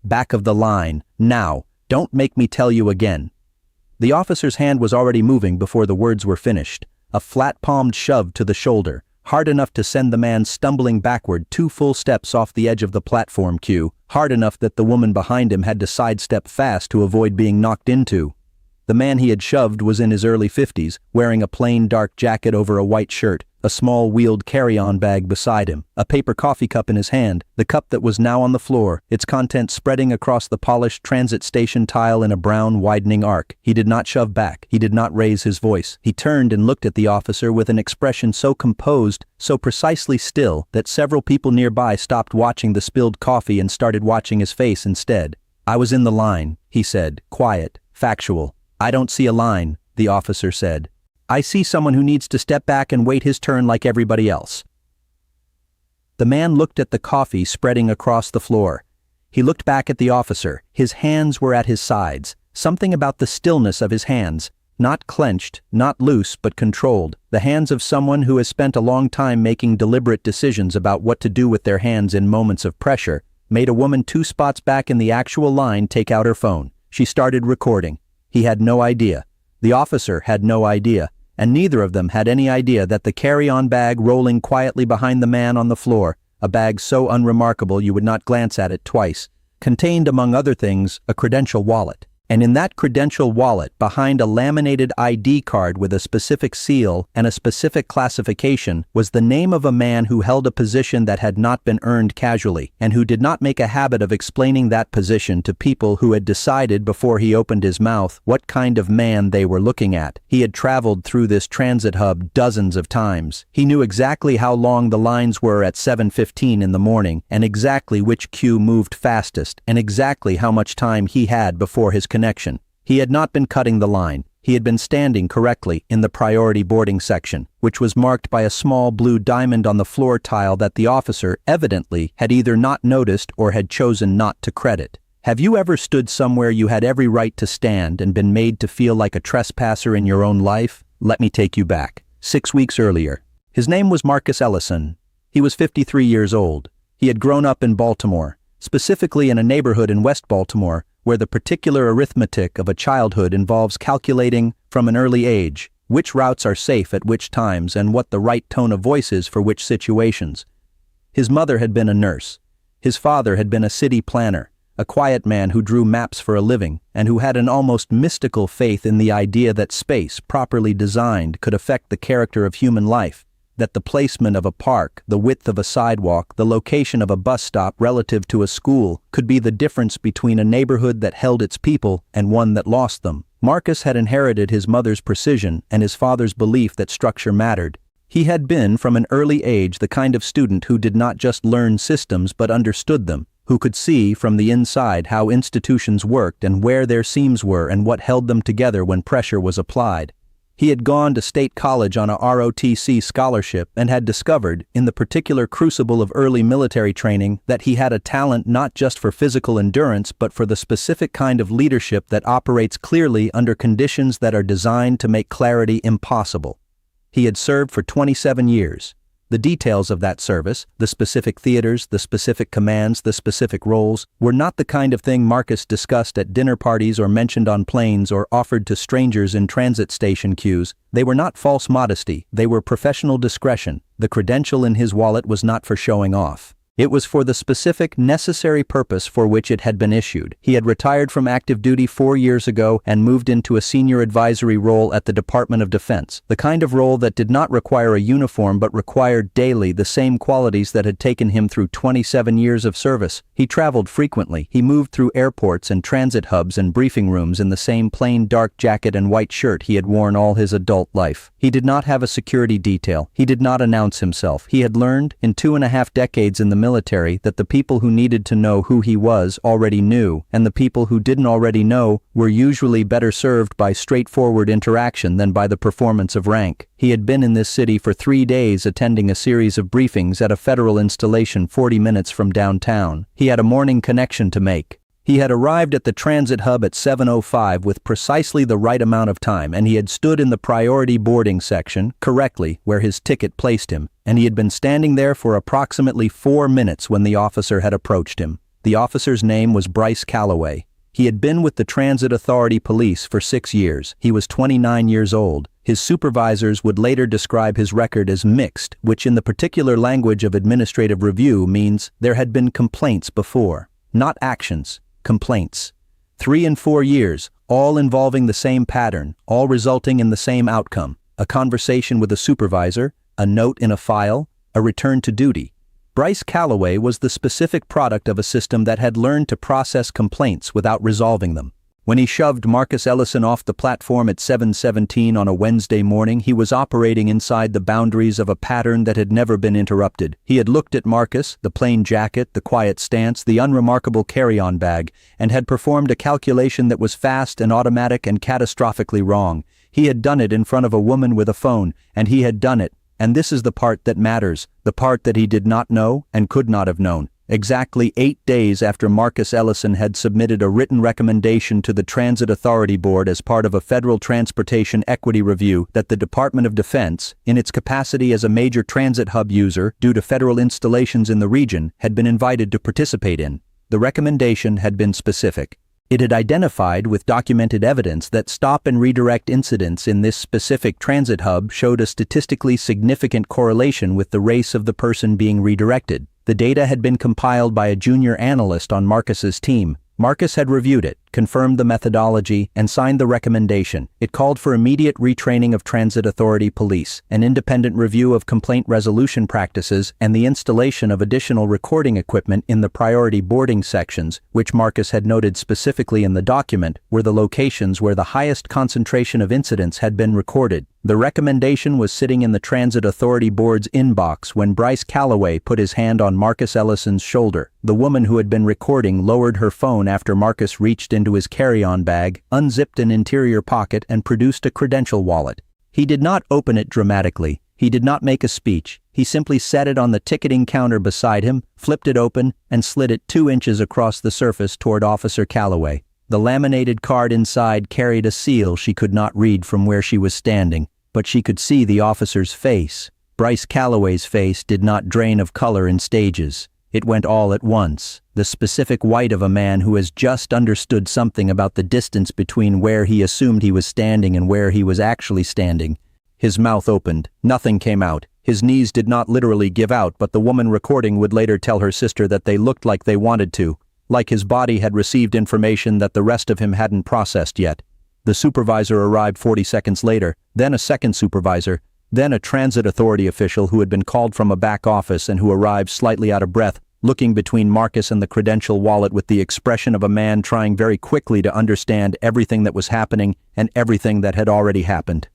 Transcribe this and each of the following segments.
Back of the line, now, don't make me tell you again." The officer's hand was already moving before the words were finished. A flat-palmed shove to the shoulder, hard enough to send the man stumbling backward 2 full steps off the edge of the platform queue, hard enough that the woman behind him had to sidestep fast to avoid being knocked into. The man he had shoved was in his early 50s, wearing a plain dark jacket over a white shirt, a small wheeled carry-on bag beside him, a paper coffee cup in his hand, the cup that was now on the floor, its contents spreading across the polished transit station tile in a brown widening arc. He did not shove back. He did not raise his voice. He turned and looked at the officer with an expression so composed, so precisely still, that several people nearby stopped watching the spilled coffee and started watching his face instead. "I was in the line," he said, quiet, factual. "I don't see a line," the officer said. "I see someone who needs to step back and wait his turn like everybody else." The man looked at the coffee spreading across the floor. He looked back at the officer. His hands were at his sides. Something about the stillness of his hands, not clenched, not loose, but controlled, the hands of someone who has spent a long time making deliberate decisions about what to do with their hands in moments of pressure, made a woman 2 spots back in the actual line take out her phone. She started recording. He had no idea. The officer had no idea. And neither of them had any idea that the carry-on bag rolling quietly behind the man on the floor, a bag so unremarkable you would not glance at it twice, contained among other things a credential wallet. And in that credential wallet, behind a laminated ID card with a specific seal and a specific classification, was the name of a man who held a position that had not been earned casually, and who did not make a habit of explaining that position to people who had decided before he opened his mouth what kind of man they were looking at. He had traveled through this transit hub dozens of times. He knew exactly how long the lines were at 7:15 in the morning, and exactly which queue moved fastest, and exactly how much time he had before his connection. He had not been cutting the line. He had been standing correctly in the priority boarding section, which was marked by a small blue diamond on the floor tile that the officer evidently had either not noticed or had chosen not to credit. Have you ever stood somewhere you had every right to stand and been made to feel like a trespasser in your own life? Let me take you back. 6 weeks earlier. His name was Marcus Ellison. He was 53 years old. He had grown up in Baltimore, specifically in a neighborhood in West Baltimore, where the particular arithmetic of a childhood involves calculating, from an early age, which routes are safe at which times and what the right tone of voice is for which situations. His mother had been a nurse. His father had been a city planner, a quiet man who drew maps for a living, and who had an almost mystical faith in the idea that space, properly designed, could affect the character of human life, that the placement of a park, the width of a sidewalk, the location of a bus stop relative to a school could be the difference between a neighborhood that held its people and one that lost them. Marcus had inherited his mother's precision and his father's belief that structure mattered. He had been, from an early age, the kind of student who did not just learn systems but understood them, who could see from the inside how institutions worked and where their seams were and what held them together when pressure was applied. He had gone to state college on a ROTC scholarship and had discovered, in the particular crucible of early military training, that he had a talent not just for physical endurance but for the specific kind of leadership that operates clearly under conditions that are designed to make clarity impossible. He had served for 27 years. The details of that service, the specific theaters, the specific commands, the specific roles, were not the kind of thing Marcus discussed at dinner parties or mentioned on planes or offered to strangers in transit station queues. They were not false modesty, they were professional discretion. The credential in his wallet was not for showing off. It was for the specific, necessary purpose for which it had been issued. He had retired from active duty 4 years ago and moved into a senior advisory role at the Department of Defense, the kind of role that did not require a uniform but required daily the same qualities that had taken him through 27 years of service. He traveled frequently. He moved through airports and transit hubs and briefing rooms in the same plain dark jacket and white shirt he had worn all his adult life. He did not have a security detail. He did not announce himself. He had learned, in 2.5 decades in the military, that the people who needed to know who he was already knew, and the people who didn't already know were usually better served by straightforward interaction than by the performance of rank. He had been in this city for 3 days attending a series of briefings at a federal installation 40 minutes from downtown. He had a morning connection to make. He had arrived at the transit hub at 7:05 with precisely the right amount of time, and he had stood in the priority boarding section, correctly, where his ticket placed him, and he had been standing there for approximately 4 minutes when the officer had approached him. The officer's name was Bryce Calloway. He had been with the Transit Authority Police for 6 years. He was 29 years old. His supervisors would later describe his record as mixed, which in the particular language of administrative review means there had been complaints before. Not actions, complaints. 3 and 4 years, all involving the same pattern, all resulting in the same outcome. A conversation with a supervisor, a note in a file, a return to duty. Bryce Calloway was the specific product of a system that had learned to process complaints without resolving them. When he shoved Marcus Ellison off the platform at 7:17 on a Wednesday morning, he was operating inside the boundaries of a pattern that had never been interrupted. He had looked at Marcus, the plain jacket, the quiet stance, the unremarkable carry-on bag, and had performed a calculation that was fast and automatic and catastrophically wrong. He had done it in front of a woman with a phone, and he had done it. And this is the part that matters, the part that he did not know and could not have known. Exactly 8 days after Marcus Ellison had submitted a written recommendation to the Transit Authority Board as part of a federal transportation equity review that the Department of Defense, in its capacity as a major transit hub user due to federal installations in the region, had been invited to participate in. The recommendation had been specific. It had identified with documented evidence that stop and redirect incidents in this specific transit hub showed a statistically significant correlation with the race of the person being redirected. The data had been compiled by a junior analyst on Marcus's team. Marcus had reviewed it, confirmed the methodology, and signed the recommendation. It called for immediate retraining of Transit Authority Police, an independent review of complaint resolution practices, and the installation of additional recording equipment in the priority boarding sections, which Marcus had noted specifically in the document, were the locations where the highest concentration of incidents had been recorded. The recommendation was sitting in the Transit Authority Board's inbox when Bryce Calloway put his hand on Marcus Ellison's shoulder. The woman who had been recording lowered her phone after Marcus reached into his carry-on bag, unzipped an interior pocket, and produced a credential wallet. He did not open it dramatically. He did not make a speech. He simply set it on the ticketing counter beside him, flipped it open, and slid it 2 inches across the surface toward Officer Calloway. The laminated card inside carried a seal she could not read from where she was standing, but she could see the officer's face. Bryce Calloway's face did not drain of color in stages. It went all at once, the specific white of a man who has just understood something about the distance between where he assumed he was standing and where he was actually standing. His mouth opened. Nothing came out. His knees did not literally give out, but the woman recording would later tell her sister that they looked like they wanted to, like his body had received information that the rest of him hadn't processed yet. The supervisor arrived 40 seconds later, then a second supervisor, then a transit authority official who had been called from a back office and who arrived slightly out of breath, looking between Marcus and the credential wallet with the expression of a man trying very quickly to understand everything that was happening and everything that had already happened.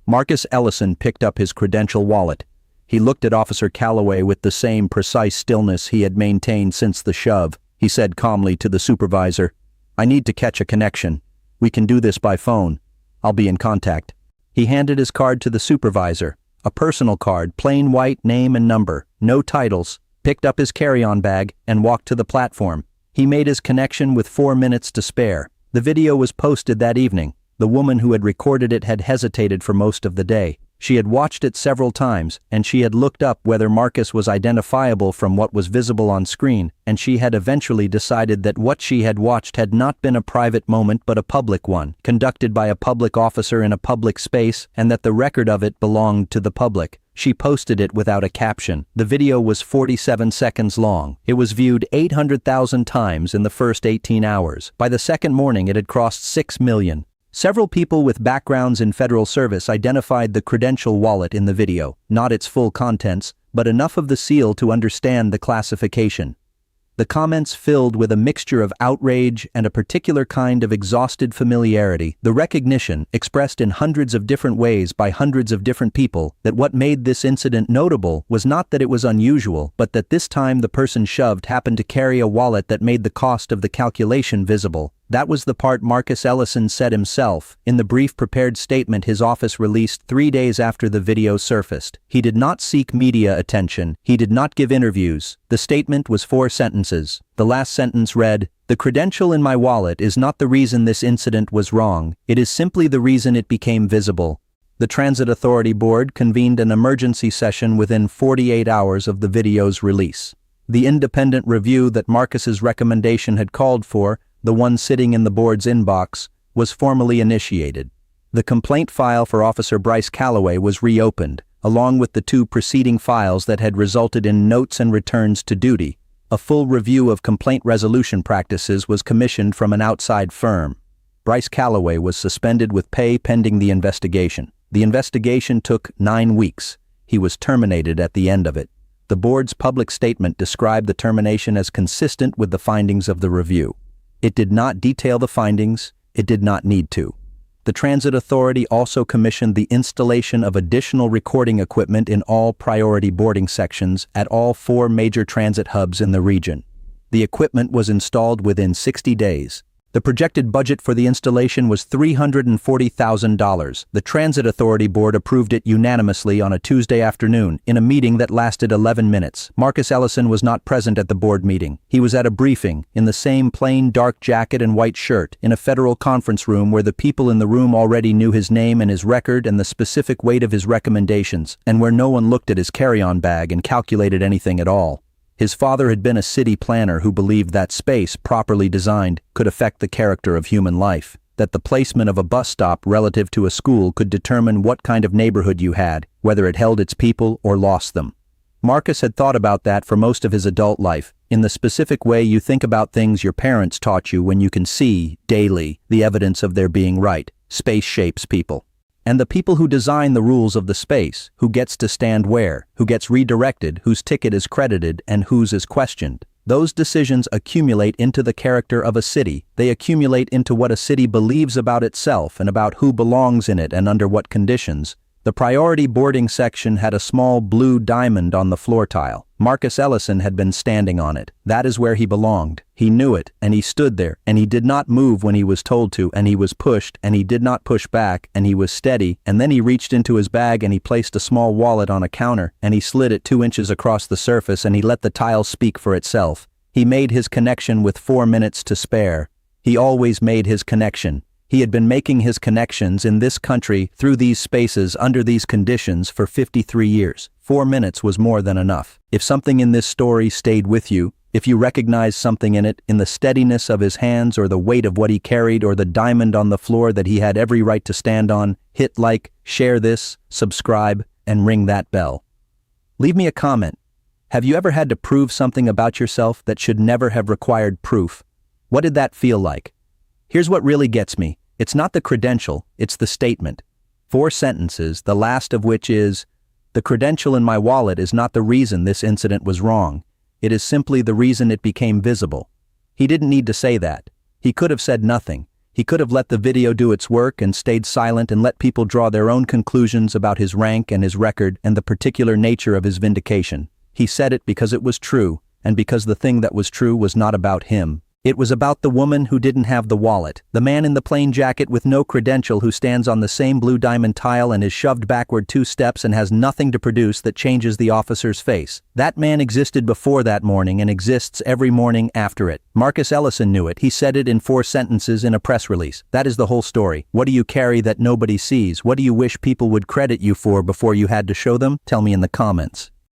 Marcus Ellison picked up his credential wallet. He looked at Officer Calloway with the same precise stillness he had maintained since the shove. He said calmly to the supervisor, "I need to catch a connection. We can do this by phone. I'll be in contact." He handed his card to the supervisor, a personal card, plain white, name and number, no titles, picked up his carry-on bag, and walked to the platform. He made his connection with 4 minutes to spare. The video was posted that evening. The woman who had recorded it had hesitated for most of the day. She had watched it several times, and she had looked up whether Marcus was identifiable from what was visible on screen, and she had eventually decided that what she had watched had not been a private moment but a public one, conducted by a public officer in a public space, and that the record of it belonged to the public. She posted it without a caption. The video was 47 seconds long. It was viewed 800,000 times in the first 18 hours. By the second morning, it had crossed 6 million. Several people with backgrounds in federal service identified the credential wallet in the video, not its full contents, but enough of the seal to understand the classification. The comments filled with a mixture of outrage and a particular kind of exhausted familiarity, the recognition, expressed in hundreds of different ways by hundreds of different people, that what made this incident notable was not that it was unusual, but that this time the person shoved happened to carry a wallet that made the cost of the calculation visible. That was the part Marcus Ellison said himself, in the brief prepared statement his office released 3 days after the video surfaced. He did not seek media attention. He did not give interviews. The statement was 4 sentences. The last sentence read, "The credential in my wallet is not the reason this incident was wrong. It is simply the reason it became visible." The Transit Authority Board convened an emergency session within 48 hours of the video's release. The independent review that Marcus's recommendation had called for, the one sitting in the board's inbox, was formally initiated. The complaint file for Officer Bryce Calloway was reopened, along with the two preceding files that had resulted in notes and returns to duty. A full review of complaint resolution practices was commissioned from an outside firm. Bryce Calloway was suspended with pay pending the investigation. The investigation took 9 weeks. He was terminated at the end of it. The board's public statement described the termination as consistent with the findings of the review. It did not detail the findings. It did not need to. The Transit Authority also commissioned the installation of additional recording equipment in all priority boarding sections at all 4 major transit hubs in the region. The equipment was installed within 60 days. The projected budget for the installation was $340,000. The Transit Authority Board approved it unanimously on a Tuesday afternoon in a meeting that lasted 11 minutes. Marcus Ellison was not present at the board meeting. He was at a briefing, in the same plain dark jacket and white shirt, in a federal conference room where the people in the room already knew his name and his record and the specific weight of his recommendations, and where no one looked at his carry-on bag and calculated anything at all. His father had been a city planner who believed that space, properly designed, could affect the character of human life, that the placement of a bus stop relative to a school could determine what kind of neighborhood you had, whether it held its people or lost them. Marcus had thought about that for most of his adult life, in the specific way you think about things your parents taught you when you can see, daily, the evidence of their being right. Space shapes people. And the people who design the rules of the space, who gets to stand where, who gets redirected, whose ticket is credited, and whose is questioned. Those decisions accumulate into the character of a city. They accumulate into what a city believes about itself and about who belongs in it and under what conditions. The priority boarding section had a small blue diamond on the floor tile. Marcus Ellison had been standing on it. That is where he belonged. He knew it, and he stood there, and he did not move when he was told to, and he was pushed, and he did not push back, and he was steady, and then he reached into his bag and he placed a small wallet on a counter, and he slid it 2 inches across the surface, and he let the tile speak for itself. He made his connection with 4 minutes to spare. He always made his connection. He had been making his connections in this country through these spaces under these conditions for 53 years. 4 minutes was more than enough. If something in this story stayed with you, if you recognized something in it, in the steadiness of his hands or the weight of what he carried or the diamond on the floor that he had every right to stand on, hit like, share this, subscribe, and ring that bell. Leave me a comment. Have you ever had to prove something about yourself that should never have required proof? What did that feel like? Here's what really gets me. It's not the credential, it's the statement. 4 sentences, the last of which is, "The credential in my wallet is not the reason this incident was wrong. It is simply the reason it became visible." He didn't need to say that. He could have said nothing. He could have let the video do its work and stayed silent and let people draw their own conclusions about his rank and his record and the particular nature of his vindication. He said it because it was true, and because the thing that was true was not about him. It was about the woman who didn't have the wallet, the man in the plain jacket with no credential who stands on the same blue diamond tile and is shoved backward 2 steps and has nothing to produce that changes the officer's face. That man existed before that morning and exists every morning after it. Marcus Ellison knew it. He said it in 4 sentences in a press release. That is the whole story. What do you carry that nobody sees? What do you wish people would credit you for before you had to show them? Tell me in the comments.